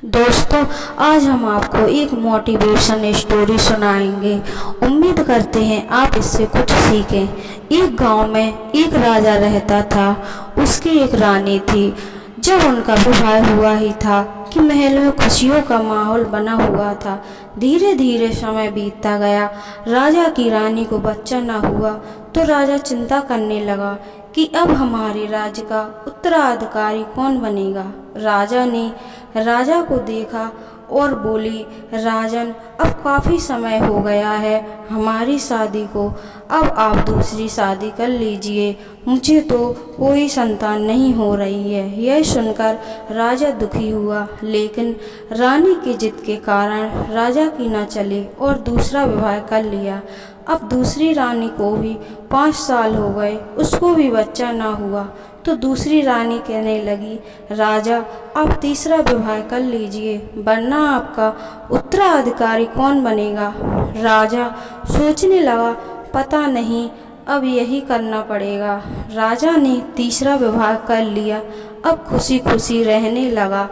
दोस्तों, आज हम आपको एक मोटिवेशन स्टोरी सुनाएंगे। उम्मीद करते हैं आप इससे कुछ सीखें। एक गांव में एक राजा रहता था। उसकी एक रानी थी। जब उनका विवाह हुआ ही था कि महल में खुशियों का माहौल बना हुआ था। धीरे धीरे समय बीतता गया। राजा की रानी को बच्चा न हुआ तो राजा चिंता करने लगा कि अब हमारे राज्य का उत्तराधिकारी कौन बनेगा। राजा ने राजा को देखा और बोली, राजन, अब काफ़ी समय हो गया है हमारी शादी को, अब आप दूसरी शादी कर लीजिए। मुझे तो कोई संतान नहीं हो रही है। यह सुनकर राजा दुखी हुआ, लेकिन रानी की जिद के कारण राजा की न चले और दूसरा विवाह कर लिया। अब दूसरी रानी को भी 5 साल हो गए, उसको भी बच्चा ना हुआ तो दूसरी रानी कहने लगी, राजा, आप तीसरा विवाह कर लीजिए, वरना आपका उत्तराधिकारी कौन बनेगा। राजा सोचने लगा, पता नहीं, अब यही करना पड़ेगा। राजा ने तीसरा विवाह कर लिया। अब खुशी खुशी रहने लगा।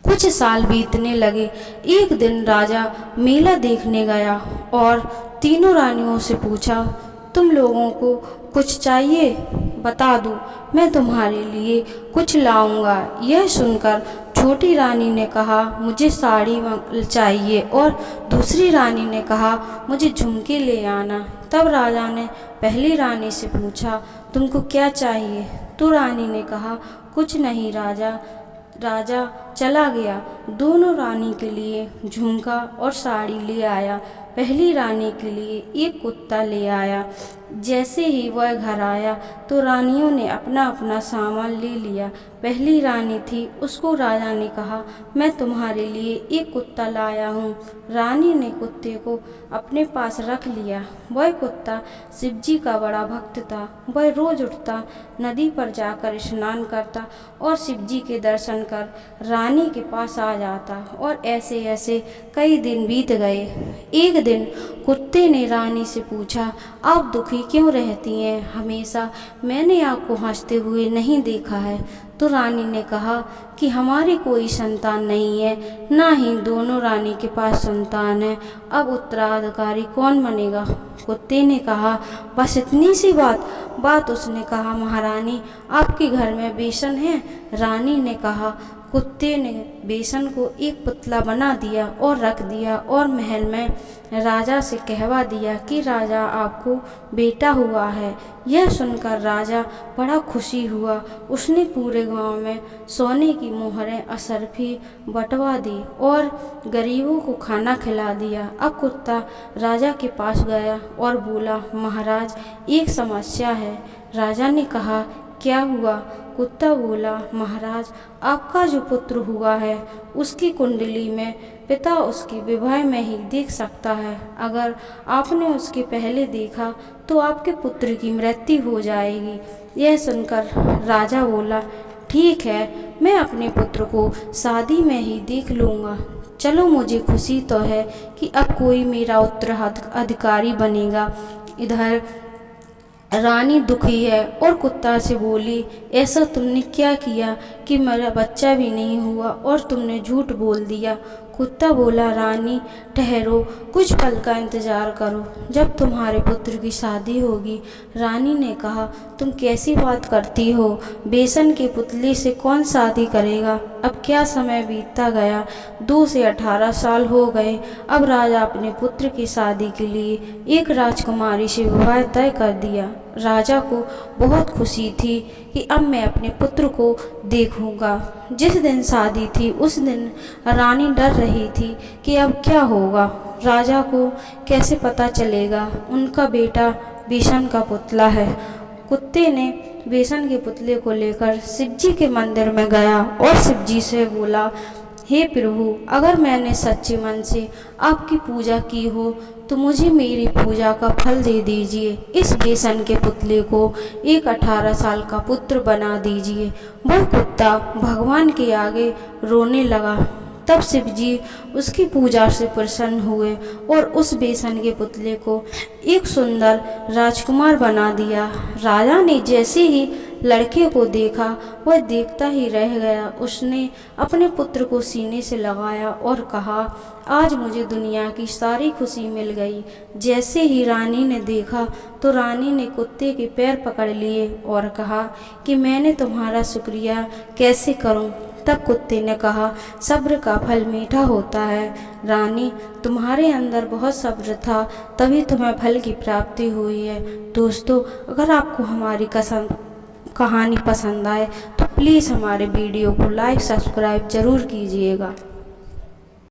कुछ साल बीतने लगे। एक दिन राजा मेला देखने गया और तीनों रानियों से पूछा, तुम लोगों को कुछ चाहिए? बता दो, मैं तुम्हारे लिए कुछ लाऊंगा। यह सुनकर छोटी रानी ने कहा, मुझे साड़ी चाहिए, और दूसरी रानी ने कहा, मुझे झुमके ले आना। तब राजा ने पहली रानी से पूछा, तुमको क्या चाहिए? तो रानी ने कहा, कुछ नहीं राजा। राजा चला गया। दोनों रानी के लिए झुमका और साड़ी ले आया। पहली रानी के लिए एक कुत्ता ले आया। जैसे ही वह घर आया तो रानियों ने अपना अपना सामान ले लिया। पहली रानी थी, उसको राजा ने कहा, मैं तुम्हारे लिए एक कुत्ता लाया हूँ। रानी ने कुत्ते को अपने पास रख लिया। वह कुत्ता शिव जी का बड़ा भक्त था। वह रोज उठता, नदी पर जाकर स्नान करता और शिव जी के दर्शन कर रानी के पास आ जाता, और ऐसे ऐसे कई दिन बीत गए। एक दिन कुत्ते ने रानी से पूछा, आप दुखी क्यों रहती हैं हमेशा? मैंने आपको हंसते हुए नहीं देखा है। तो रानी ने कहा कि हमारी कोई संतान नहीं है, ना ही दोनों रानी के पास संतान है। अब उत्तराधिकारी कौन बनेगा? कुत्ते ने कहा, बस इतनी सी बात। उसने कहा, महारानी, आपके घर में बेसन है? रानी ने कहा। कुत्ते ने बेसन को एक पुतला बना दिया और रख दिया और महल में राजा से कहवा दिया कि राजा, आपको बेटा हुआ है। यह सुनकर राजा बड़ा खुशी हुआ। उसने पूरे गांव में सोने की मोहरें अशरफी बंटवा दी और गरीबों को खाना खिला दिया। अब कुत्ता राजा के पास गया और बोला, महाराज, एक समस्या है। राजा ने कहा, क्या हुआ? कुत्ता बोला, महाराज, आपका जो पुत्र हुआ है उसकी कुंडली में पिता उसकी विवाह में ही देख सकता है। अगर आपने उसके पहले देखा तो आपके पुत्र की मृत्यु हो जाएगी। यह सुनकर राजा बोला, ठीक है, मैं अपने पुत्र को शादी में ही देख लूँगा। चलो, मुझे खुशी तो है कि अब कोई मेरा उत्तराधिकारी बनेगा। इधर रानी दुखी है और कुत्ता से बोली, ऐसा तुमने क्या किया कि मेरा बच्चा भी नहीं हुआ और तुमने झूठ बोल दिया? कुत्ता बोला, रानी, ठहरो, कुछ पल का इंतज़ार करो, जब तुम्हारे पुत्र की शादी होगी। रानी ने कहा, तुम कैसी बात करती हो? बेसन के पुतले से कौन शादी करेगा? अब क्या समय बीतता गया। 2 से 18 साल हो गए। अब राजा अपने पुत्र की शादी के लिए एक राजकुमारी से विवाह तय कर दिया। राजा को बहुत खुशी थी कि अब मैं अपने पुत्र को देखूंगा। जिस दिन शादी थी उस दिन रानी डर रही थी कि अब क्या होगा। राजा को कैसे पता चलेगा उनका बेटा बेसन का पुतला है। कुत्ते ने बेसन के पुतले को लेकर शिवजी के मंदिर में गया और शिवजी से बोला, हे प्रभु, अगर मैंने सच्चे मन से आपकी पूजा की हो तो मुझे मेरी पूजा का फल दे दीजिए। इस बेसन के पुतले को एक 18 साल का पुत्र बना दीजिए। वह कुत्ता भगवान के आगे रोने लगा। तब शिव जी उसकी पूजा से प्रसन्न हुए और उस बेसन के पुतले को एक सुंदर राजकुमार बना दिया। राजा ने जैसे ही लड़के को देखा वह देखता ही रह गया। उसने अपने पुत्र को सीने से लगाया और कहा, आज मुझे दुनिया की सारी खुशी मिल गई। जैसे ही रानी ने देखा तो रानी ने कुत्ते के पैर पकड़ लिए और कहा कि मैंने तुम्हारा शुक्रिया कैसे करूं। तब कुत्ते ने कहा, सब्र का फल मीठा होता है रानी, तुम्हारे अंदर बहुत सब्र था तभी तुम्हें फल की प्राप्ति हुई है। दोस्तों, अगर आपको हमारी कहानी पसंद आए तो प्लीज़ हमारे वीडियो को लाइक सब्सक्राइब ज़रूर कीजिएगा।